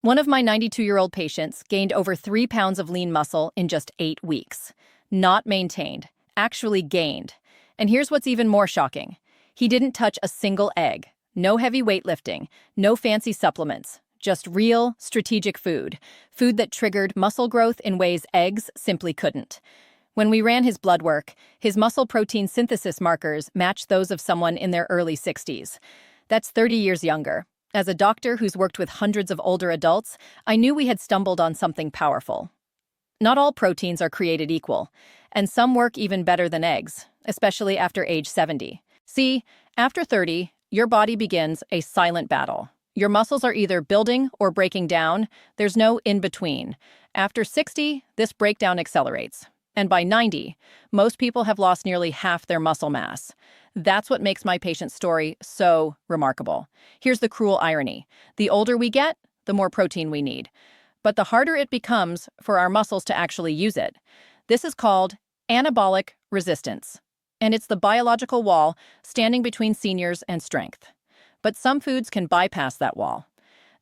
One of my 92-year-old patients gained over 3 pounds of lean muscle in just 8 weeks. Not maintained, actually gained. And here's what's even more shocking. He didn't touch a single egg. No heavy weightlifting, no fancy supplements. Just real, strategic food. Food that triggered muscle growth in ways eggs simply couldn't. When we ran his blood work, his muscle protein synthesis markers matched those of someone in their early 60s. That's 30 years younger. As a doctor who's worked with hundreds of older adults, I knew we had stumbled on something powerful. Not all proteins are created equal, and some work even better than eggs, especially after age 70. See, after 30, your body begins a silent battle. Your muscles are either building or breaking down. There's no in-between. After 60, this breakdown accelerates. And by 90, most people have lost nearly half their muscle mass. That's what makes my patient's story so remarkable. Here's the cruel irony. The older we get, the more protein we need. But the harder it becomes for our muscles to actually use it. This is called anabolic resistance. And it's the biological wall standing between seniors and strength. But some foods can bypass that wall.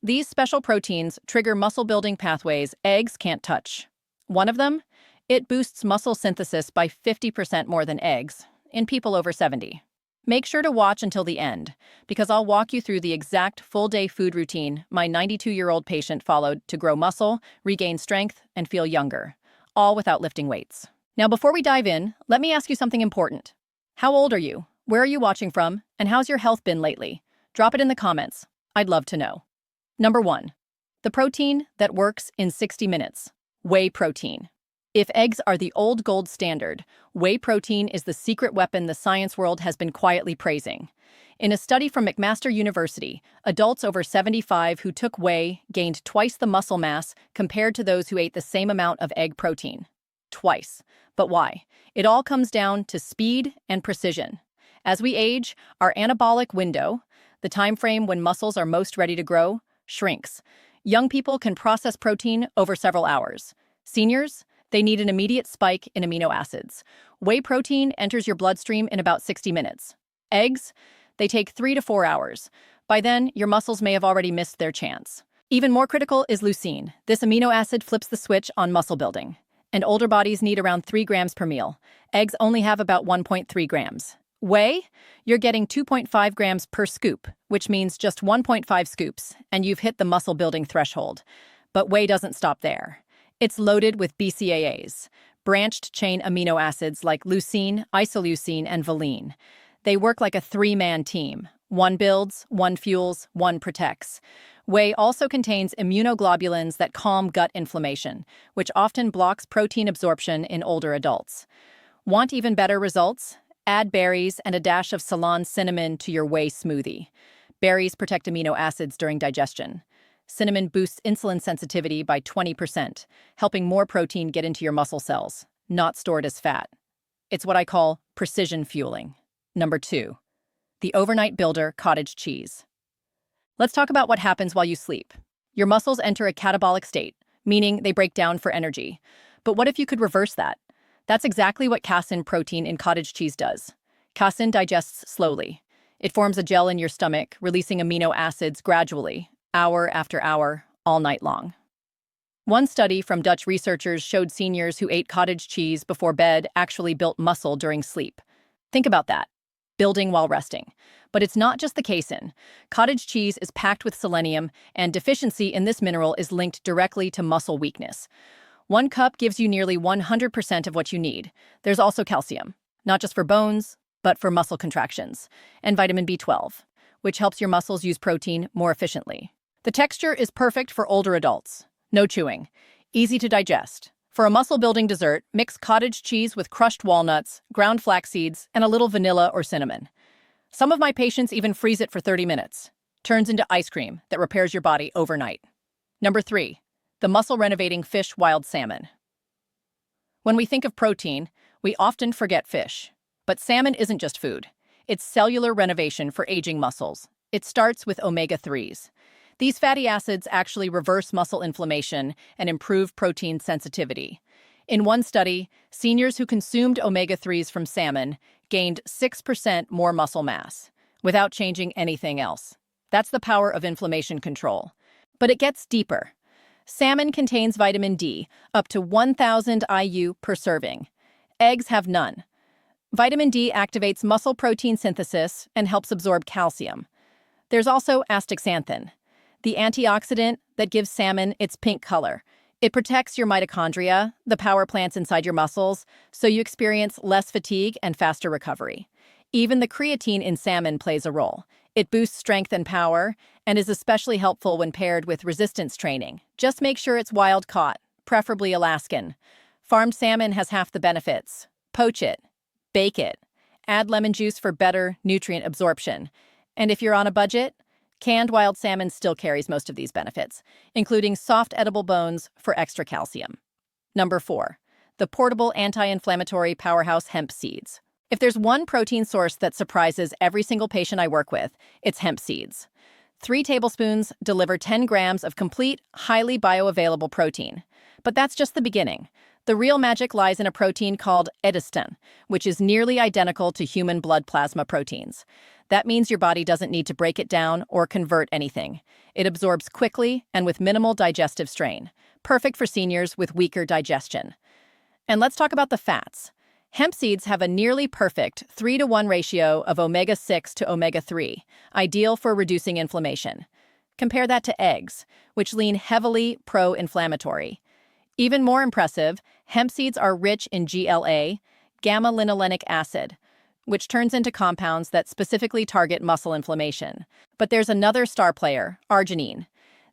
These special proteins trigger muscle-building pathways eggs can't touch. One of them? It boosts muscle synthesis by 50% more than eggs in people over 70. Make sure to watch until the end, because I'll walk you through the exact full-day food routine my 92-year-old patient followed to grow muscle, regain strength, and feel younger, all without lifting weights. Now, before we dive in, let me ask you something important. How old are you? Where are you watching from? And how's your health been lately? Drop it in the comments. I'd love to know. Number 1. The protein that works in 60 minutes. Whey protein. If eggs are the old gold standard, whey protein is the secret weapon the science world has been quietly praising. In a study from McMaster University, adults over 75 who took whey gained twice the muscle mass compared to those who ate the same amount of egg protein. Twice. But why? It all comes down to speed and precision. As we age, our anabolic window, the time frame when muscles are most ready to grow, shrinks. Young people can process protein over several hours. Seniors? They need an immediate spike in amino acids. Whey protein enters your bloodstream in about 60 minutes. Eggs? They take 3 to 4 hours. By then, your muscles may have already missed their chance. Even more critical is leucine. This amino acid flips the switch on muscle building. And older bodies need around 3 grams per meal. Eggs only have about 1.3 grams. Whey? You're getting 2.5 grams per scoop, which means just 1.5 scoops, and you've hit the muscle-building threshold. But whey doesn't stop there. It's loaded with BCAAs, branched-chain amino acids like leucine, isoleucine, and valine. They work like a 3-man team. One builds, one fuels, one protects. Whey also contains immunoglobulins that calm gut inflammation, which often blocks protein absorption in older adults. Want even better results? Add berries and a dash of Ceylon cinnamon to your whey smoothie. Berries protect amino acids during digestion. Cinnamon boosts insulin sensitivity by 20%, helping more protein get into your muscle cells, not stored as fat. It's what I call precision fueling. Number 2. The overnight builder cottage cheese. Let's talk about what happens while you sleep. Your muscles enter a catabolic state, meaning they break down for energy. But what if you could reverse that? That's exactly what casein protein in cottage cheese does. Casein digests slowly. It forms a gel in your stomach, releasing amino acids gradually, hour after hour, all night long. One study from Dutch researchers showed seniors who ate cottage cheese before bed actually built muscle during sleep. Think about that. Building while resting. But it's not just the casein. Cottage cheese is packed with selenium, and deficiency in this mineral is linked directly to muscle weakness. 1 cup gives you nearly 100% of what you need. There's also calcium, not just for bones, but for muscle contractions, and vitamin B12, which helps your muscles use protein more efficiently. The texture is perfect for older adults. No chewing. Easy to digest. For a muscle-building dessert, mix cottage cheese with crushed walnuts, ground flax seeds, and a little vanilla or cinnamon. Some of my patients even freeze it for 30 minutes. Turns into ice cream that repairs your body overnight. Number 3. The muscle-renovating fish wild salmon. When we think of protein, we often forget fish. But salmon isn't just food. It's cellular renovation for aging muscles. It starts with omega-3s. These fatty acids actually reverse muscle inflammation and improve protein sensitivity. In one study, seniors who consumed omega-3s from salmon gained 6% more muscle mass, without changing anything else. That's the power of inflammation control. But it gets deeper. Salmon contains vitamin D, up to 1,000 IU per serving. Eggs have none. Vitamin D activates muscle protein synthesis and helps absorb calcium. There's also astaxanthin, the antioxidant that gives salmon its pink color. It protects your mitochondria, the power plants inside your muscles, so you experience less fatigue and faster recovery. Even the creatine in salmon plays a role. It boosts strength and power, and is especially helpful when paired with resistance training. Just make sure it's wild-caught, preferably Alaskan. Farmed salmon has half the benefits. Poach it. Bake it. Add lemon juice for better nutrient absorption. And if you're on a budget, canned wild salmon still carries most of these benefits, including soft edible bones for extra calcium. Number 4. The portable anti-inflammatory powerhouse hemp seeds. If there's one protein source that surprises every single patient I work with, it's hemp seeds. 3 tablespoons deliver 10 grams of complete, highly bioavailable protein. But that's just the beginning. The real magic lies in a protein called edestin, which is nearly identical to human blood plasma proteins. That means your body doesn't need to break it down or convert anything. It absorbs quickly and with minimal digestive strain, perfect for seniors with weaker digestion. And let's talk about the fats. Hemp seeds have a nearly perfect 3-to-1 ratio of omega-6 to omega-3, ideal for reducing inflammation. Compare that to eggs, which lean heavily pro-inflammatory. Even more impressive, hemp seeds are rich in GLA, gamma-linolenic acid, which turns into compounds that specifically target muscle inflammation. But there's another star player, arginine.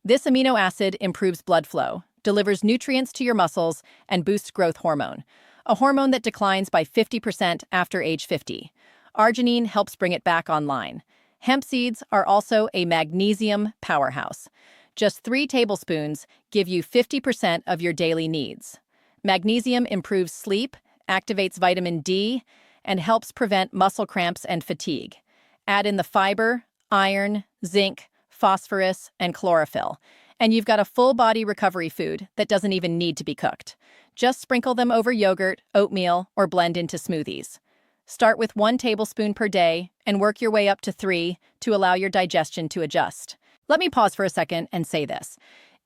This amino acid improves blood flow, delivers nutrients to your muscles, and boosts growth hormone, a hormone that declines by 50% after age 50. Arginine helps bring it back online. Hemp seeds are also a magnesium powerhouse. Just 3 tablespoons give you 50% of your daily needs. Magnesium improves sleep, activates vitamin D, and helps prevent muscle cramps and fatigue. Add in the fiber, iron, zinc, phosphorus, and chlorophyll, and you've got a full-body recovery food that doesn't even need to be cooked. Just sprinkle them over yogurt, oatmeal, or blend into smoothies. Start with 1 tablespoon per day and work your way up to 3 to allow your digestion to adjust. Let me pause for a second and say this.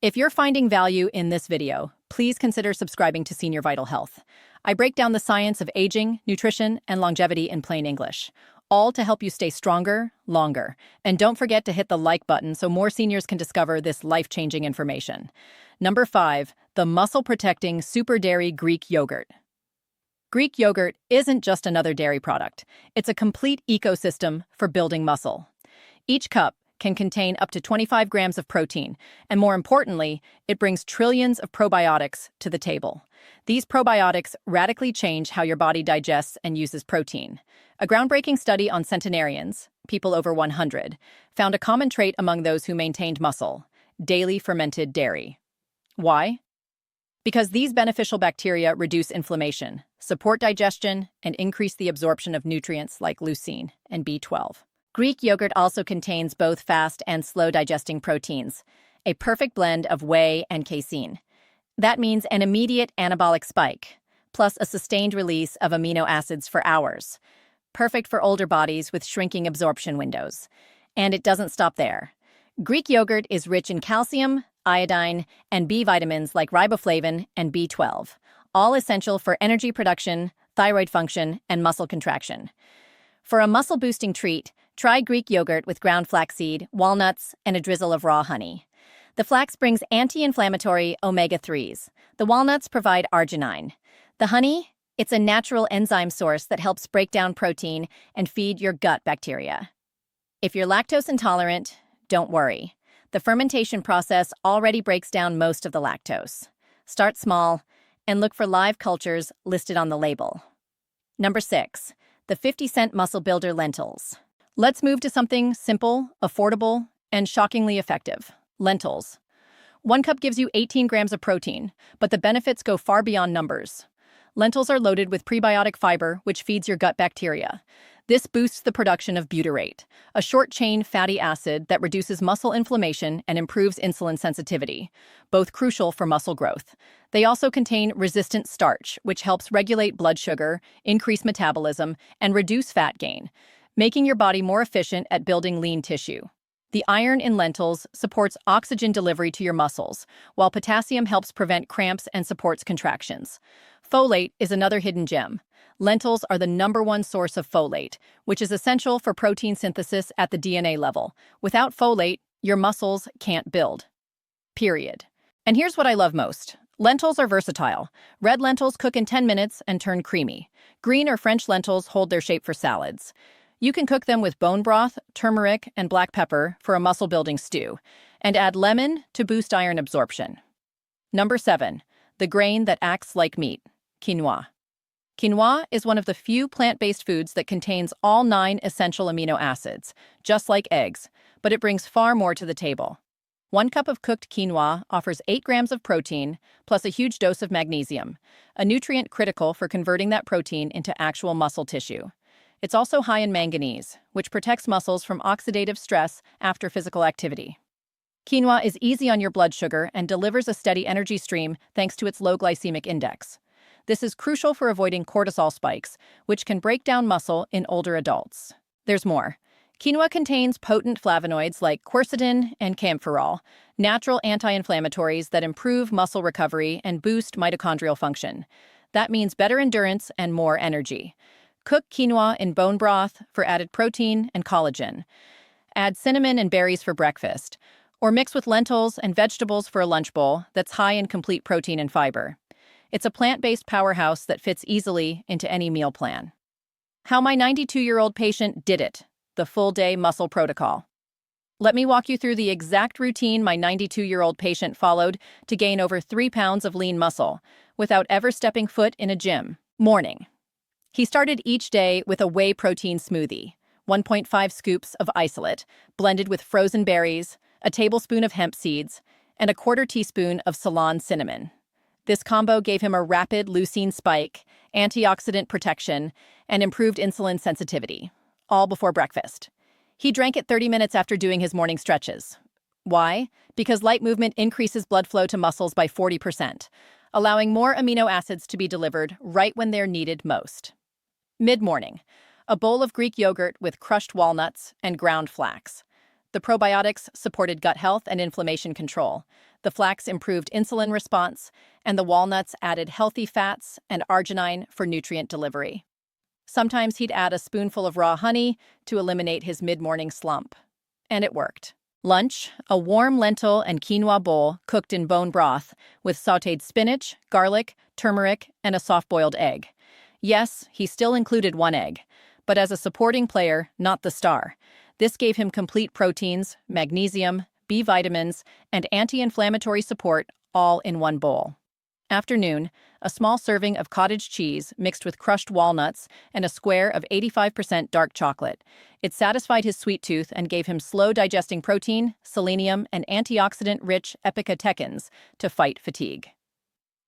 If you're finding value in this video, please consider subscribing to Senior Vital Health. I break down the science of aging, nutrition, and longevity in plain English, all to help you stay stronger, longer. And don't forget to hit the like button so more seniors can discover this life-changing information. Number 5, the muscle-protecting super dairy Greek yogurt. Greek yogurt isn't just another dairy product. It's a complete ecosystem for building muscle. Each cup can contain up to 25 grams of protein, and more importantly, it brings trillions of probiotics to the table. These probiotics radically change how your body digests and uses protein. A groundbreaking study on centenarians, people over 100, found a common trait among those who maintained muscle: daily fermented dairy. Why? Because these beneficial bacteria reduce inflammation, support digestion, and increase the absorption of nutrients like leucine and B12. Greek yogurt also contains both fast and slow-digesting proteins, a perfect blend of whey and casein. That means an immediate anabolic spike, plus a sustained release of amino acids for hours. Perfect for older bodies with shrinking absorption windows. And it doesn't stop there. Greek yogurt is rich in calcium, iodine, and B vitamins like riboflavin and B12, all essential for energy production, thyroid function, and muscle contraction. For a muscle-boosting treat, try Greek yogurt with ground flaxseed, walnuts, and a drizzle of raw honey. The flax brings anti-inflammatory omega-3s. The walnuts provide arginine. The honey? It's a natural enzyme source that helps break down protein and feed your gut bacteria. If you're lactose intolerant, don't worry. The fermentation process already breaks down most of the lactose. Start small and look for live cultures listed on the label. Number 6, the 50-cent muscle builder lentils. Let's move to something simple, affordable, and shockingly effective: lentils. 1 cup gives you 18 grams of protein, but the benefits go far beyond numbers. Lentils are loaded with prebiotic fiber, which feeds your gut bacteria. This boosts the production of butyrate, a short-chain fatty acid that reduces muscle inflammation and improves insulin sensitivity, both crucial for muscle growth. They also contain resistant starch, which helps regulate blood sugar, increase metabolism, and reduce fat gain, making your body more efficient at building lean tissue. The iron in lentils supports oxygen delivery to your muscles, while potassium helps prevent cramps and supports contractions. Folate is another hidden gem. Lentils are the #1 source of folate, which is essential for protein synthesis at the DNA level. Without folate, your muscles can't build. Period. And here's what I love most. Lentils are versatile. Red lentils cook in 10 minutes and turn creamy. Green or French lentils hold their shape for salads. You can cook them with bone broth, turmeric, and black pepper for a muscle-building stew, and add lemon to boost iron absorption. Number 7. The grain that acts like meat. Quinoa. Quinoa is one of the few plant-based foods that contains all 9 essential amino acids, just like eggs, but it brings far more to the table. 1 cup of cooked quinoa offers 8 grams of protein, plus a huge dose of magnesium, a nutrient critical for converting that protein into actual muscle tissue. It's also high in manganese, which protects muscles from oxidative stress after physical activity. Quinoa is easy on your blood sugar and delivers a steady energy stream thanks to its low glycemic index. This is crucial for avoiding cortisol spikes, which can break down muscle in older adults. There's more. Quinoa contains potent flavonoids like quercetin and camphorol, natural anti-inflammatories that improve muscle recovery and boost mitochondrial function. That means better endurance and more energy. Cook quinoa in bone broth for added protein and collagen. Add cinnamon and berries for breakfast, or mix with lentils and vegetables for a lunch bowl that's high in complete protein and fiber. It's a plant-based powerhouse that fits easily into any meal plan. How my 92-year-old patient did it. The full-day muscle protocol. Let me walk you through the exact routine my 92-year-old patient followed to gain over 3 pounds of lean muscle without ever stepping foot in a gym. Morning. He started each day with a whey protein smoothie, 1.5 scoops of isolate, blended with frozen berries, a tablespoon of hemp seeds, and a 1/4 teaspoon of Ceylon cinnamon. This combo gave him a rapid leucine spike, antioxidant protection, and improved insulin sensitivity, all before breakfast. He drank it 30 minutes after doing his morning stretches. Why? Because light movement increases blood flow to muscles by 40%, allowing more amino acids to be delivered right when they're needed most. Mid-morning, a bowl of Greek yogurt with crushed walnuts and ground flax. The probiotics supported gut health and inflammation control. The flax improved insulin response, and the walnuts added healthy fats and arginine for nutrient delivery. Sometimes he'd add a spoonful of raw honey to eliminate his mid-morning slump. And it worked. Lunch, a warm lentil and quinoa bowl cooked in bone broth with sautéed spinach, garlic, turmeric, and a soft-boiled egg. Yes, he still included 1 egg, but as a supporting player, not the star. This gave him complete proteins, magnesium, B vitamins, and anti-inflammatory support all in 1 bowl. Afternoon, a small serving of cottage cheese mixed with crushed walnuts and a square of 85% dark chocolate. It satisfied his sweet tooth and gave him slow-digesting protein, selenium, and antioxidant-rich epicatechins to fight fatigue.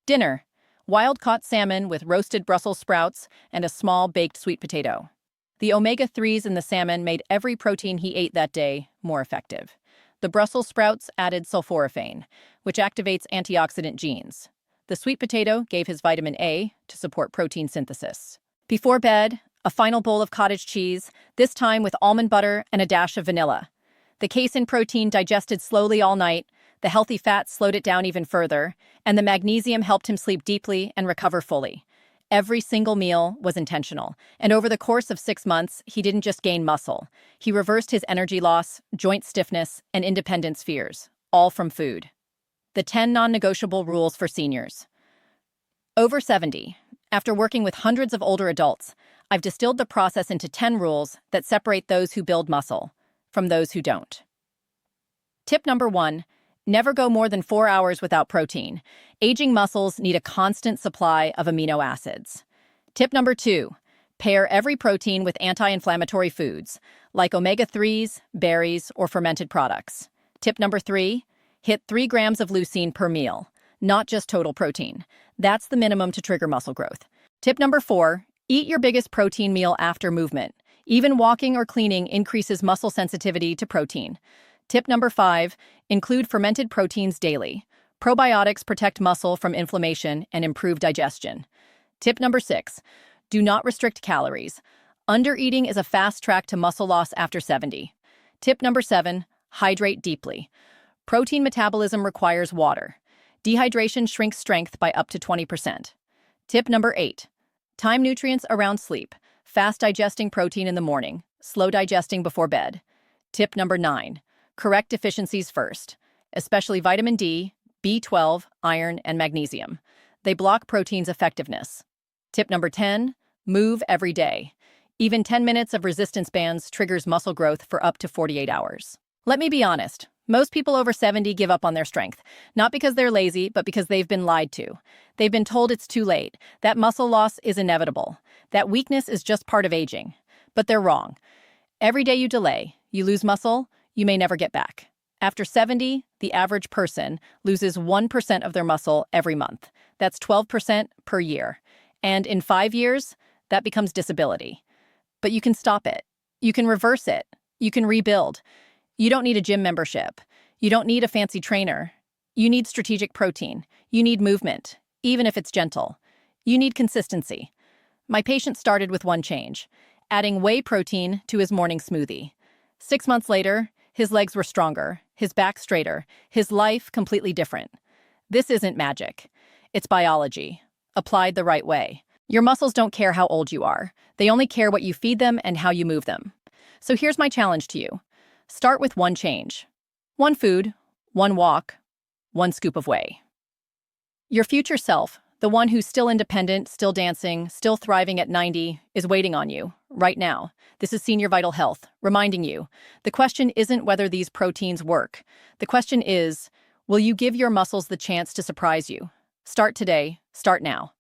Dinner, wild-caught salmon with roasted Brussels sprouts and a small baked sweet potato. The omega-3s in the salmon made every protein he ate that day more effective. The Brussels sprouts added sulforaphane, which activates antioxidant genes. The sweet potato gave his vitamin A to support protein synthesis. Before bed, a final bowl of cottage cheese, this time with almond butter and a dash of vanilla. The casein protein digested slowly all night, the healthy fats slowed it down even further, and the magnesium helped him sleep deeply and recover fully. Every single meal was intentional, and over the course of 6 months, he didn't just gain muscle. He reversed his energy loss, joint stiffness, and independence fears, all from food. The 10 non-negotiable rules for seniors. Over 70. After working with hundreds of older adults, I've distilled the process into 10 rules that separate those who build muscle from those who don't. Tip number 1. Never go more than 4 hours without protein. Aging muscles need a constant supply of amino acids. Tip number 2. Pair every protein with anti-inflammatory foods, like omega-3s, berries, or fermented products. Tip number 3. Hit 3 grams of leucine per meal, not just total protein. That's the minimum to trigger muscle growth. Tip number 4. Eat your biggest protein meal after movement. Even walking or cleaning increases muscle sensitivity to protein. Tip number 5. Include fermented proteins daily. Probiotics protect muscle from inflammation and improve digestion. Tip number 6. Do not restrict calories. Undereating is a fast track to muscle loss after 70. Tip number 7. Hydrate deeply. Protein metabolism requires water. Dehydration shrinks strength by up to 20%. Tip number 8. Time nutrients around sleep. Fast digesting protein in the morning. Slow digesting before bed. Tip number 9. Correct deficiencies first, especially vitamin D, B12, iron, and magnesium. They block protein's effectiveness. Tip number 10. Move every day. Even 10 minutes of resistance bands triggers muscle growth for up to 48 hours. Let me be honest. Most people over 70 give up on their strength, not because they're lazy, but because they've been lied to. They've been told it's too late, that muscle loss is inevitable, that weakness is just part of aging. But they're wrong. Every day you delay, you lose muscle, you may never get back. After 70, the average person loses 1% of their muscle every month. That's 12% per year. And in 5 years, that becomes disability. But you can stop it. You can reverse it. You can rebuild. You don't need a gym membership. You don't need a fancy trainer. You need strategic protein. You need movement, even if it's gentle. You need consistency. My patient started with one change, adding whey protein to his morning smoothie. 6 months later, his legs were stronger, his back straighter, his life completely different. This isn't magic. It's biology, applied the right way. Your muscles don't care how old you are. They only care what you feed them and how you move them. So here's my challenge to you. Start with one change. One food, one walk, one scoop of whey. Your future self, the one who's still independent, still dancing, still thriving at 90, is waiting on you right now. This is Senior Vital Health, reminding you, the question isn't whether these proteins work. The question is, will you give your muscles the chance to surprise you? Start today, start now.